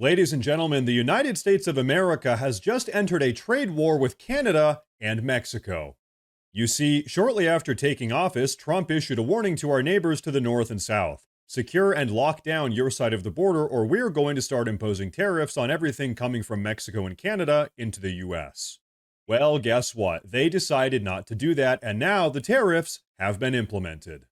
Ladies and gentlemen, the United States of America has just entered a trade war with Canada and Mexico. You see, shortly after taking office, Trump issued a warning to our neighbors to the north and south. Secure and lock down your side of the border, or we're going to start imposing tariffs on everything coming from Mexico and Canada into the US. Well, guess what? They decided not to do that, and now the tariffs have been implemented.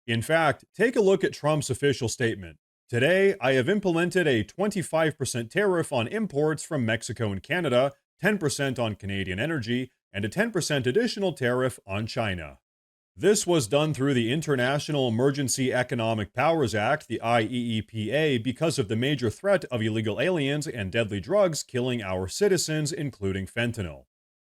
In fact, take a look at Trump's official statement. Today, I have implemented a 25% tariff on imports from Mexico and Canada, 10% on Canadian energy, and a 10% additional tariff on China. This was done through the International Emergency Economic Powers Act, the IEEPA, because of the major threat of illegal aliens and deadly drugs killing our citizens, including fentanyl.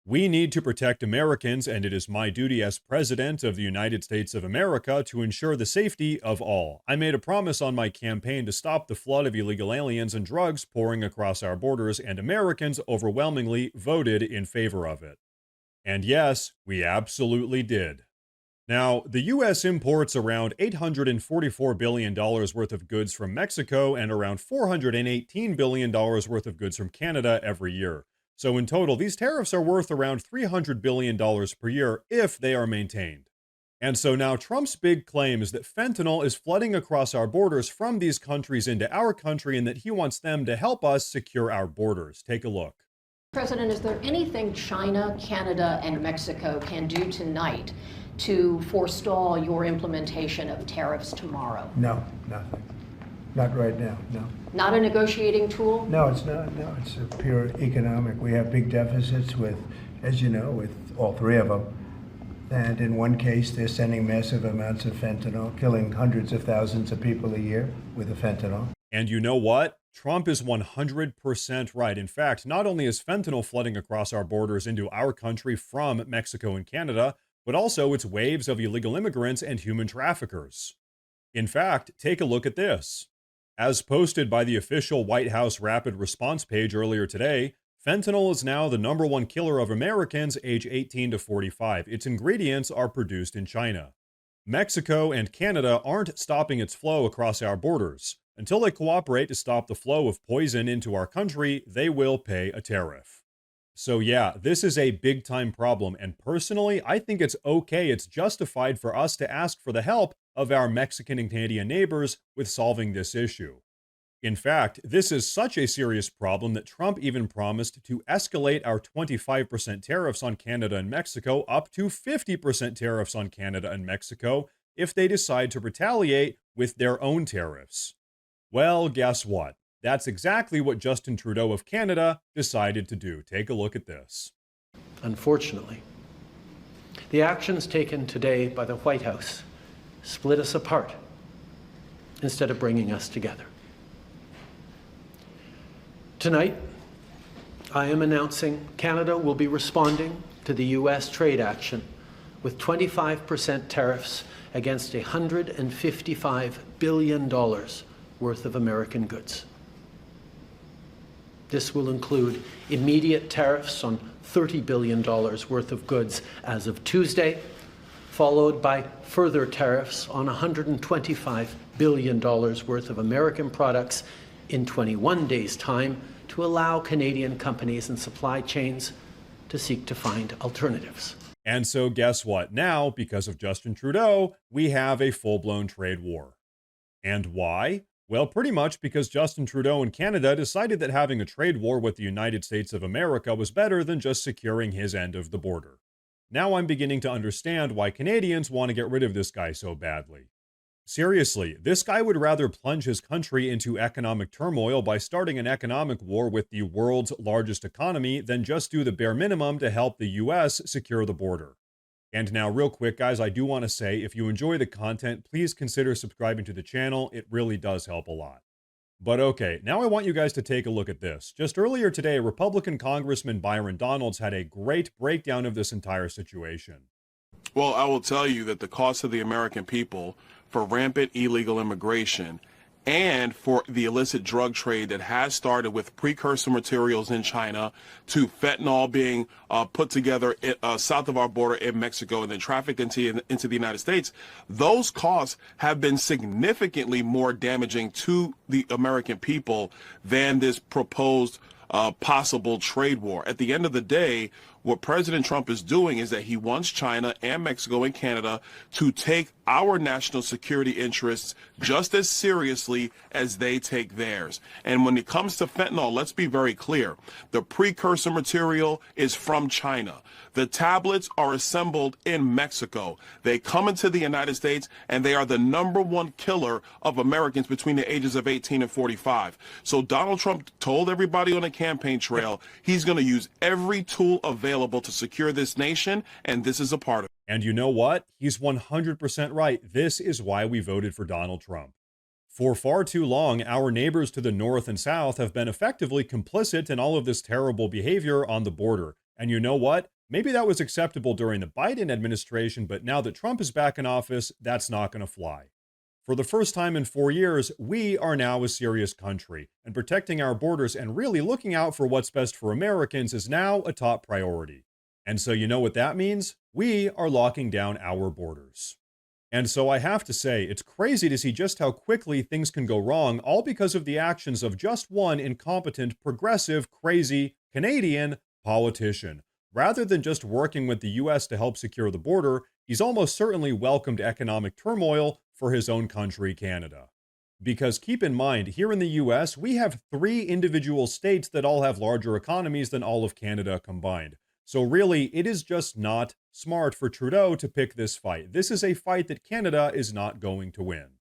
We need to protect Americans, and it is my duty as President of the United States of America to ensure the safety of all. I made a promise on my campaign to stop the flood of illegal aliens and drugs pouring across our borders, and Americans overwhelmingly voted in favor of it. And yes, we absolutely did. Now, the U.S. imports around $844 billion worth of goods from Mexico and around $418 billion worth of goods from Canada every year. So in total, these tariffs are worth around $300 billion per year if they are maintained. And so now Trump's big claim is that fentanyl is flooding across our borders from these countries into our country and that he wants them to help us secure our borders. Take a look. President, is there anything China, Canada, and Mexico can do tonight to forestall your implementation of tariffs tomorrow? No, nothing. Not right now, no. Not a negotiating tool? No, it's not. No, it's a pure economic. We have big deficits with, as you know, with all three of them. And in one case, they're sending massive amounts of fentanyl, killing hundreds of thousands of people a year with the fentanyl. And you know what? Trump is 100% right. In fact, not only is fentanyl flooding across our borders into our country from Mexico and Canada, but also it's waves of illegal immigrants and human traffickers. In fact, take a look at this. As posted by the official White House Rapid Response page earlier today, fentanyl is now the #1 killer of Americans age 18 to 45. Its ingredients are produced in China. Mexico and Canada aren't stopping its flow across our borders. Until they cooperate to stop the flow of poison into our country, they will pay a tariff. So yeah, this is a big-time problem, and personally, I think it's okay, it's justified for us to ask for the help of our Mexican and Canadian neighbors with solving this issue. In fact, this is such a serious problem that Trump even promised to escalate our 25% tariffs on Canada and Mexico up to 50% tariffs on Canada and Mexico if they decide to retaliate with their own tariffs. Well, guess what? That's exactly what Justin Trudeau of Canada decided to do. Take a look at this. Unfortunately, the actions taken today by the White House split us apart instead of bringing us together. Tonight, I am announcing Canada will be responding to the U.S. trade action with 25% tariffs against $155 billion worth of American goods. This will include immediate tariffs on $30 billion worth of goods as of Tuesday, followed by further tariffs on $125 billion worth of American products in 21 days' time to allow Canadian companies and supply chains to seek to find alternatives. And so guess what? Now, because of Justin Trudeau, we have a full-blown trade war. And why? Well, pretty much because Justin Trudeau and Canada decided that having a trade war with the United States of America was better than just securing his end of the border. Now I'm beginning to understand why Canadians want to get rid of this guy so badly. Seriously, this guy would rather plunge his country into economic turmoil by starting an economic war with the world's largest economy than just do the bare minimum to help the US secure the border. And now, real quick, guys, I do want to say, if you enjoy the content, please consider subscribing to the channel. It really does help a lot. But okay, now I want you guys to take a look at this. Just earlier today, Republican Congressman Byron Donalds had a great breakdown of this entire situation. Well, I will tell you that the cost of the American people for rampant illegal immigration and for the illicit drug trade that has started with precursor materials in China to fentanyl being put together south of our border in Mexico and then trafficked into the United States, those costs have been significantly more damaging to the American people than this proposed possible trade war. At the end of the day, what President Trump is doing is that he wants China and Mexico and Canada to take our national security interests just as seriously as they take theirs. And when it comes to fentanyl, let's be very clear. The precursor material is from China. The tablets are assembled in Mexico. They come into the United States, and they are the #1 killer of Americans between the ages of 18 and 45. So Donald Trump told everybody on the campaign trail he's going to use every tool available to secure this nation, and this is a part of it. And you know what? He's 100% right. This is why we voted for Donald Trump. For far too long, our neighbors to the north and south have been effectively complicit in all of this terrible behavior on the border. And you know what? Maybe that was acceptable during the Biden administration, but now that Trump is back in office, that's not going to fly. For the first time in 4 years, we are now a serious country, and protecting our borders and really looking out for what's best for Americans is now a top priority. And so you know what that means? We are locking down our borders. And so I have to say, it's crazy to see just how quickly things can go wrong, all because of the actions of just one incompetent, progressive, crazy Canadian politician. Rather than just working with the US to help secure the border, he's almost certainly welcomed economic turmoil for his own country, Canada. Because keep in mind, here in the US, we have 3 individual states that all have larger economies than all of Canada combined. So really, it is just not smart for Trudeau to pick this fight. This is a fight that Canada is not going to win.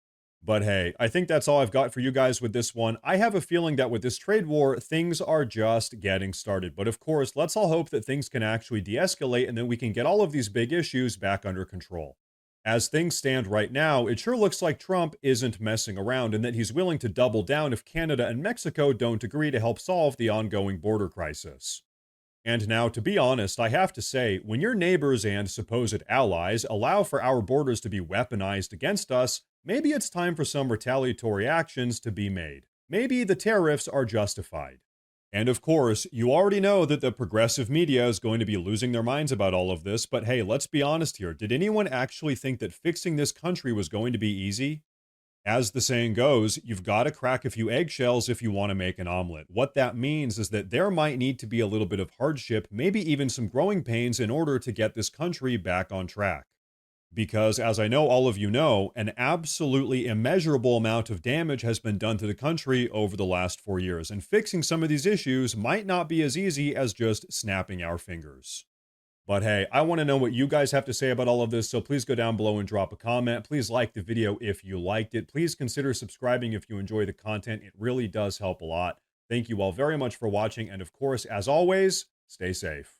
But hey, I think that's all I've got for you guys with this one. I have a feeling that with this trade war, things are just getting started. But of course, let's all hope that things can actually de-escalate and that we can get all of these big issues back under control. As things stand right now, it sure looks like Trump isn't messing around and that he's willing to double down if Canada and Mexico don't agree to help solve the ongoing border crisis. And now, to be honest, I have to say, when your neighbors and supposed allies allow for our borders to be weaponized against us, maybe it's time for some retaliatory actions to be made. Maybe the tariffs are justified. And of course, you already know that the progressive media is going to be losing their minds about all of this, but hey, let's be honest here. Did anyone actually think that fixing this country was going to be easy? As the saying goes, you've got to crack a few eggshells if you want to make an omelet. What that means is that there might need to be a little bit of hardship, maybe even some growing pains in order to get this country back on track. Because, as I know all of you know, an absolutely immeasurable amount of damage has been done to the country over the last 4 years, and fixing some of these issues might not be as easy as just snapping our fingers. But hey, I want to know what you guys have to say about all of this, so please go down below and drop a comment. Please like the video if you liked it. Please consider subscribing if you enjoy the content. It really does help a lot. Thank you all very much for watching, and of course, as always, stay safe.